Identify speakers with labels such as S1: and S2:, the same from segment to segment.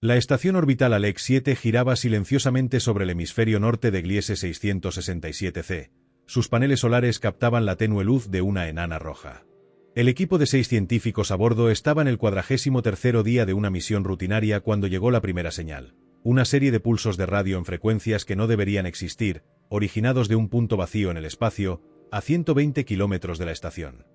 S1: La estación orbital Alec 7 giraba silenciosamente sobre el hemisferio norte de Gliese 667c. Sus paneles solares captaban la tenue luz de una enana roja. El equipo de 6 científicos a bordo estaba en el 43º día de una misión rutinaria cuando llegó la primera señal. Una serie de pulsos de radio en frecuencias que no deberían existir, originados de un punto vacío en el espacio, a 120 kilómetros de la estación.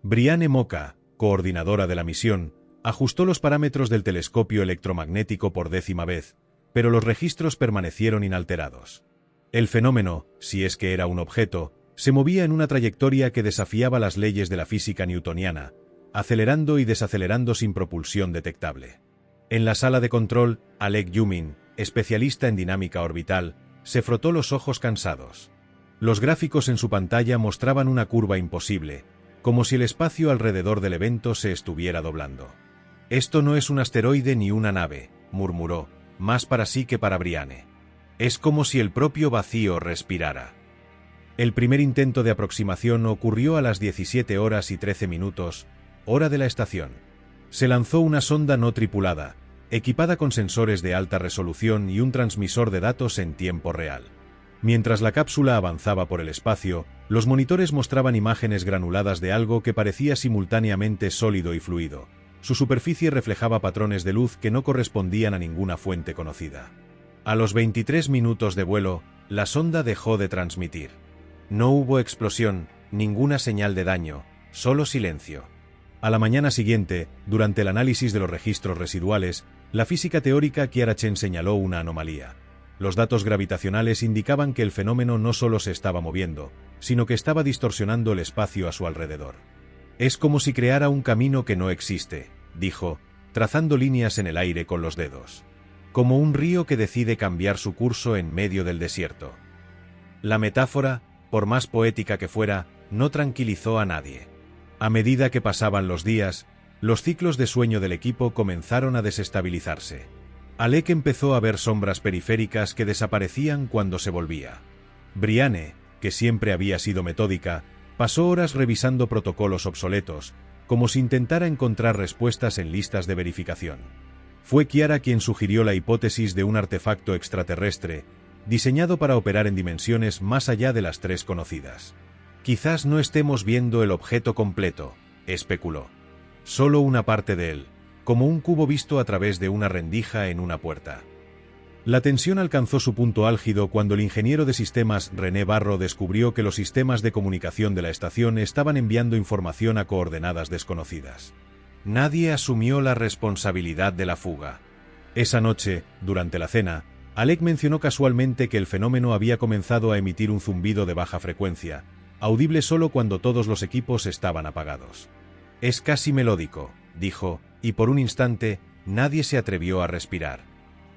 S1: Brianne Moca, coordinadora de la misión, ajustó los parámetros del telescopio electromagnético por 10ª vez, pero los registros permanecieron inalterados. El fenómeno, si es que era un objeto, se movía en una trayectoria que desafiaba las leyes de la física newtoniana, acelerando y desacelerando sin propulsión detectable. En la sala de control, Alec Yumin, especialista en dinámica orbital, se frotó los ojos cansados. Los gráficos en su pantalla mostraban una curva imposible, como si el espacio alrededor del evento se estuviera doblando. «Esto no es un asteroide ni una nave», murmuró, más para sí que para Brianne. «Es como si el propio vacío respirara». El primer intento de aproximación ocurrió a las 17 horas y 13 minutos, hora de la estación. Se lanzó una sonda no tripulada, equipada con sensores de alta resolución y un transmisor de datos en tiempo real. Mientras la cápsula avanzaba por el espacio, los monitores mostraban imágenes granuladas de algo que parecía simultáneamente sólido y fluido. Su superficie reflejaba patrones de luz que no correspondían a ninguna fuente conocida. A los 23 minutos de vuelo, la sonda dejó de transmitir. No hubo explosión, ninguna señal de daño, solo silencio. A la mañana siguiente, durante el análisis de los registros residuales, la física teórica Kiara Chen señaló una anomalía. Los datos gravitacionales indicaban que el fenómeno no solo se estaba moviendo, sino que estaba distorsionando el espacio a su alrededor. «Es como si creara un camino que no existe», dijo, trazando líneas en el aire con los dedos. «Como un río que decide cambiar su curso en medio del desierto». La metáfora, por más poética que fuera, no tranquilizó a nadie. A medida que pasaban los días, los ciclos de sueño del equipo comenzaron a desestabilizarse. Alec empezó a ver sombras periféricas que desaparecían cuando se volvía. Brianne, que siempre había sido metódica, pasó horas revisando protocolos obsoletos, como si intentara encontrar respuestas en listas de verificación. Fue Kiara quien sugirió la hipótesis de un artefacto extraterrestre, diseñado para operar en dimensiones más allá de las 3 conocidas. «Quizás no estemos viendo el objeto completo», especuló. «Solo una parte de él, como un cubo visto a través de una rendija en una puerta». La tensión alcanzó su punto álgido cuando el ingeniero de sistemas René Barro descubrió que los sistemas de comunicación de la estación estaban enviando información a coordenadas desconocidas. Nadie asumió la responsabilidad de la fuga. Esa noche, durante la cena, Alec mencionó casualmente que el fenómeno había comenzado a emitir un zumbido de baja frecuencia, audible solo cuando todos los equipos estaban apagados. «Es casi melódico», dijo, y por un instante, nadie se atrevió a respirar.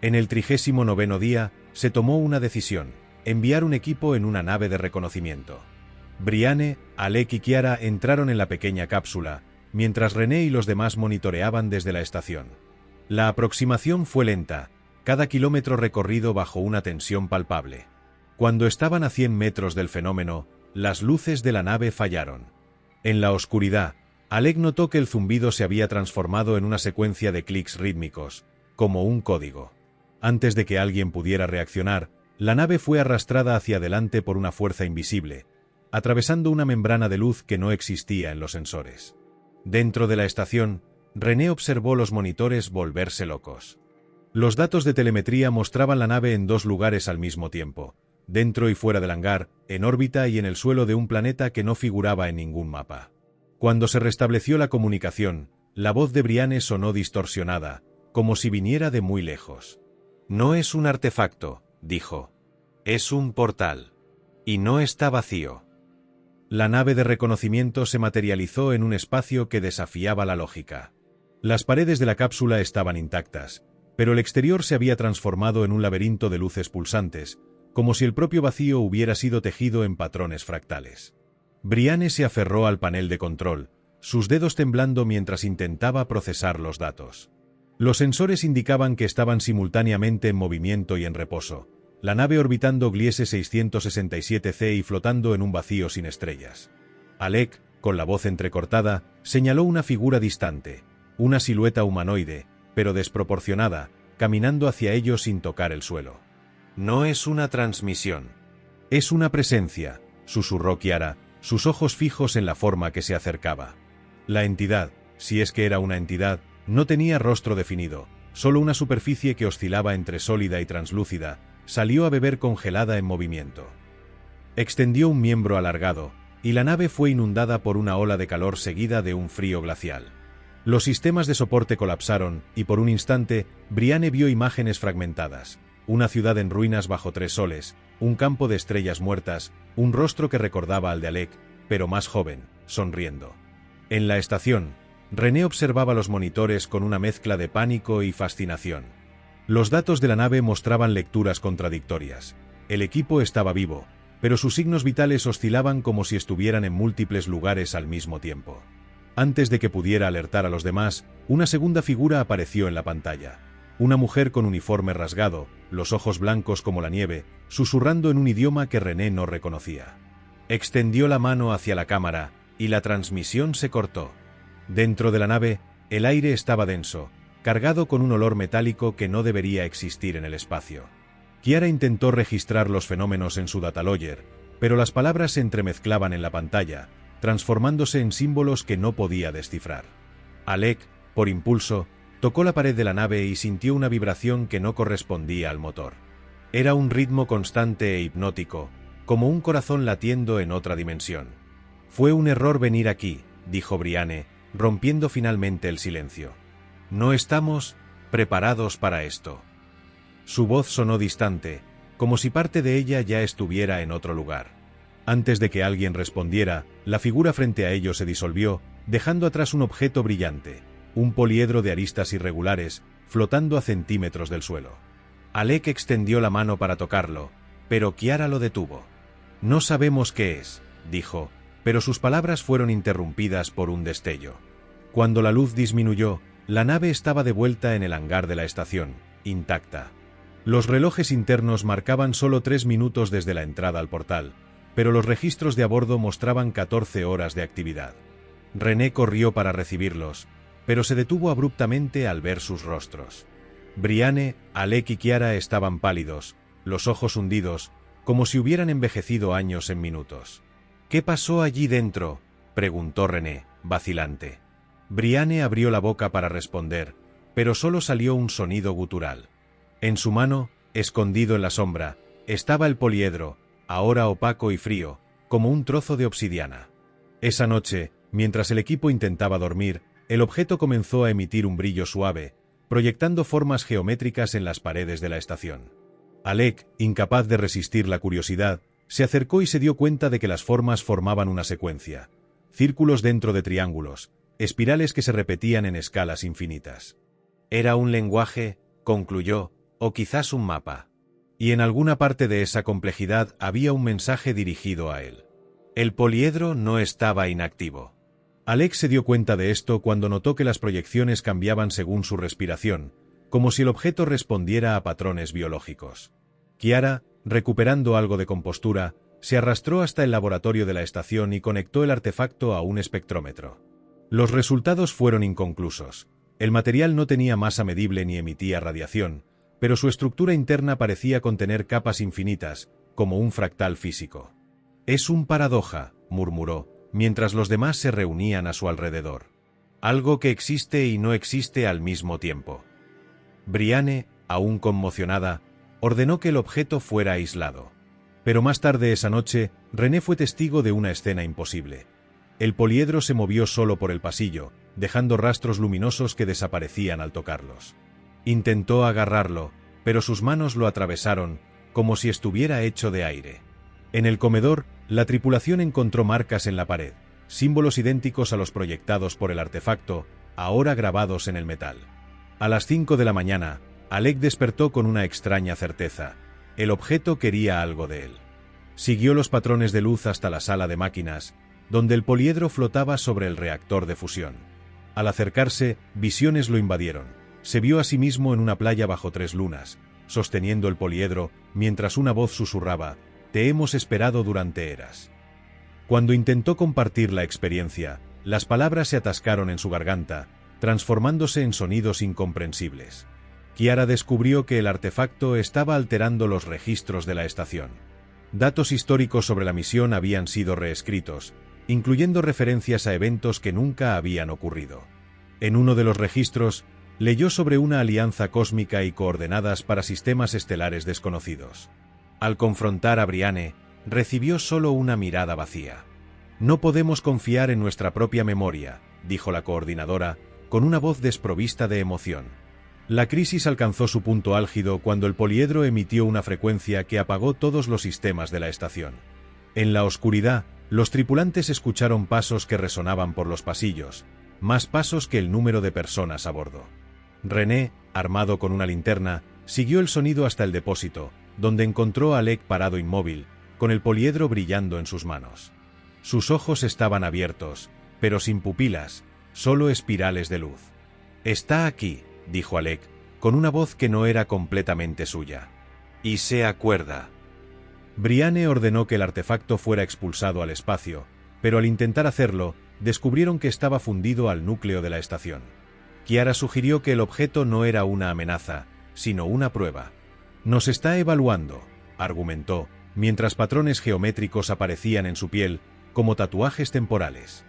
S1: En el 39º día, se tomó una decisión: enviar un equipo en una nave de reconocimiento. Brianne, Alec y Kiara entraron en la pequeña cápsula, mientras René y los demás monitoreaban desde la estación. La aproximación fue lenta, cada kilómetro recorrido bajo una tensión palpable. Cuando estaban a 100 metros del fenómeno, las luces de la nave fallaron. En la oscuridad, Alec notó que el zumbido se había transformado en una secuencia de clics rítmicos, como un código. Antes de que alguien pudiera reaccionar, la nave fue arrastrada hacia adelante por una fuerza invisible, atravesando una membrana de luz que no existía en los sensores. Dentro de la estación, René observó los monitores volverse locos. Los datos de telemetría mostraban la nave en 2 lugares al mismo tiempo, dentro y fuera del hangar, en órbita y en el suelo de un planeta que no figuraba en ningún mapa. Cuando se restableció la comunicación, la voz de Brianne sonó distorsionada, como si viniera de muy lejos. «No es un artefacto», dijo. «Es un portal. Y no está vacío». La nave de reconocimiento se materializó en un espacio que desafiaba la lógica. Las paredes de la cápsula estaban intactas, pero el exterior se había transformado en un laberinto de luces pulsantes, como si el propio vacío hubiera sido tejido en patrones fractales. Brianne se aferró al panel de control, sus dedos temblando mientras intentaba procesar los datos. Los sensores indicaban que estaban simultáneamente en movimiento y en reposo, la nave orbitando Gliese 667c y flotando en un vacío sin estrellas. Alec, con la voz entrecortada, señaló una figura distante, una silueta humanoide, pero desproporcionada, caminando hacia ellos sin tocar el suelo. «No es una transmisión. Es una presencia», susurró Kiara, sus ojos fijos en la forma que se acercaba. La entidad, si es que era una entidad, no tenía rostro definido, solo una superficie que oscilaba entre sólida y translúcida, salió a beber congelada en movimiento. Extendió un miembro alargado, y la nave fue inundada por una ola de calor seguida de un frío glacial. Los sistemas de soporte colapsaron, y por un instante, Brianne vio imágenes fragmentadas. Una ciudad en ruinas bajo 3 soles, un campo de estrellas muertas, un rostro que recordaba al de Alec, pero más joven, sonriendo. En la estación, René observaba los monitores con una mezcla de pánico y fascinación. Los datos de la nave mostraban lecturas contradictorias. El equipo estaba vivo, pero sus signos vitales oscilaban como si estuvieran en múltiples lugares al mismo tiempo. Antes de que pudiera alertar a los demás, una segunda figura apareció en la pantalla. Una mujer con uniforme rasgado, los ojos blancos como la nieve, susurrando en un idioma que René no reconocía. Extendió la mano hacia la cámara, y la transmisión se cortó. Dentro de la nave, el aire estaba denso, cargado con un olor metálico que no debería existir en el espacio. Kiara intentó registrar los fenómenos en su datalogger, pero las palabras se entremezclaban en la pantalla, transformándose en símbolos que no podía descifrar. Alec, por impulso, tocó la pared de la nave y sintió una vibración que no correspondía al motor. Era un ritmo constante e hipnótico, como un corazón latiendo en otra dimensión. «Fue un error venir aquí», dijo Brianne, rompiendo finalmente el silencio. «No estamos preparados para esto». Su voz sonó distante, como si parte de ella ya estuviera en otro lugar. Antes de que alguien respondiera, la figura frente a ellos se disolvió, dejando atrás un objeto brillante, un poliedro de aristas irregulares, flotando a centímetros del suelo. Alec extendió la mano para tocarlo, pero Kiara lo detuvo. «No sabemos qué es», dijo, pero sus palabras fueron interrumpidas por un destello. Cuando la luz disminuyó, la nave estaba de vuelta en el hangar de la estación, intacta. Los relojes internos marcaban solo 3 minutos desde la entrada al portal, pero los registros de a bordo mostraban 14 horas de actividad. René corrió para recibirlos, pero se detuvo abruptamente al ver sus rostros. Brianne, Alec y Kiara estaban pálidos, los ojos hundidos, como si hubieran envejecido años en minutos. «¿Qué pasó allí dentro?», preguntó René, vacilante. Brianne abrió la boca para responder, pero solo salió un sonido gutural. En su mano, escondido en la sombra, estaba el poliedro, ahora opaco y frío, como un trozo de obsidiana. Esa noche, mientras el equipo intentaba dormir, el objeto comenzó a emitir un brillo suave, proyectando formas geométricas en las paredes de la estación. Alec, incapaz de resistir la curiosidad, se acercó y se dio cuenta de que las formas formaban una secuencia. Círculos dentro de triángulos, espirales que se repetían en escalas infinitas. «Era un lenguaje», concluyó, «o quizás un mapa». Y en alguna parte de esa complejidad había un mensaje dirigido a él. El poliedro no estaba inactivo. Alec se dio cuenta de esto cuando notó que las proyecciones cambiaban según su respiración, como si el objeto respondiera a patrones biológicos. Kiara, recuperando algo de compostura, se arrastró hasta el laboratorio de la estación y conectó el artefacto a un espectrómetro. Los resultados fueron inconclusos. El material no tenía masa medible ni emitía radiación, pero su estructura interna parecía contener capas infinitas, como un fractal físico. «Es un paradoja», murmuró, mientras los demás se reunían a su alrededor. «Algo que existe y no existe al mismo tiempo». Brianne, aún conmocionada, ordenó que el objeto fuera aislado. Pero más tarde esa noche, René fue testigo de una escena imposible. El poliedro se movió solo por el pasillo, dejando rastros luminosos que desaparecían al tocarlos. Intentó agarrarlo, pero sus manos lo atravesaron, como si estuviera hecho de aire. En el comedor, la tripulación encontró marcas en la pared, símbolos idénticos a los proyectados por el artefacto, ahora grabados en el metal. A las 5 de la mañana, Alec despertó con una extraña certeza. El objeto quería algo de él. Siguió los patrones de luz hasta la sala de máquinas, donde el poliedro flotaba sobre el reactor de fusión. Al acercarse, visiones lo invadieron. Se vio a sí mismo en una playa bajo 3 lunas, sosteniendo el poliedro, mientras una voz susurraba: «Te hemos esperado durante eras». Cuando intentó compartir la experiencia, las palabras se atascaron en su garganta, transformándose en sonidos incomprensibles. Kiara descubrió que el artefacto estaba alterando los registros de la estación. Datos históricos sobre la misión habían sido reescritos, incluyendo referencias a eventos que nunca habían ocurrido. En uno de los registros, leyó sobre una alianza cósmica y coordenadas para sistemas estelares desconocidos. Al confrontar a Brianne, recibió solo una mirada vacía. «No podemos confiar en nuestra propia memoria», dijo la coordinadora, con una voz desprovista de emoción. La crisis alcanzó su punto álgido cuando el poliedro emitió una frecuencia que apagó todos los sistemas de la estación. En la oscuridad, los tripulantes escucharon pasos que resonaban por los pasillos, más pasos que el número de personas a bordo. René, armado con una linterna, siguió el sonido hasta el depósito, donde encontró a Alec parado inmóvil, con el poliedro brillando en sus manos. Sus ojos estaban abiertos, pero sin pupilas, solo espirales de luz. «Está aquí», dijo Alec, con una voz que no era completamente suya. «Y se acuerda». Brianne ordenó que el artefacto fuera expulsado al espacio, pero al intentar hacerlo, descubrieron que estaba fundido al núcleo de la estación. Kiara sugirió que el objeto no era una amenaza, sino una prueba. «Nos está evaluando», argumentó, mientras patrones geométricos aparecían en su piel, como tatuajes temporales.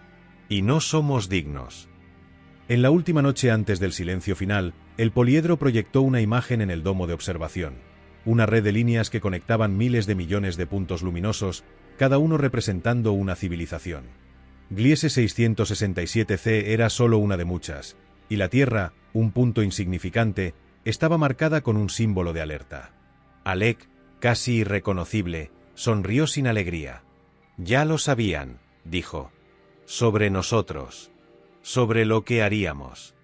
S1: «Y no somos dignos». En la última noche antes del silencio final, el poliedro proyectó una imagen en el domo de observación, una red de líneas que conectaban miles de millones de puntos luminosos, cada uno representando una civilización. Gliese 667c era solo una de muchas, y la Tierra, un punto insignificante, estaba marcada con un símbolo de alerta. Alec, casi irreconocible, sonrió sin alegría. «Ya lo sabían», dijo. «Sobre nosotros. Sobre lo que haríamos».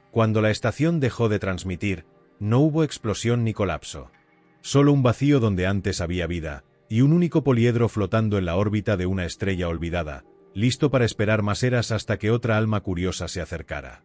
S1: Cuando la estación dejó de transmitir, no hubo explosión ni colapso. Solo un vacío donde antes había vida, y un único poliedro flotando en la órbita de una estrella olvidada, listo para esperar más eras hasta que otra alma curiosa se acercara.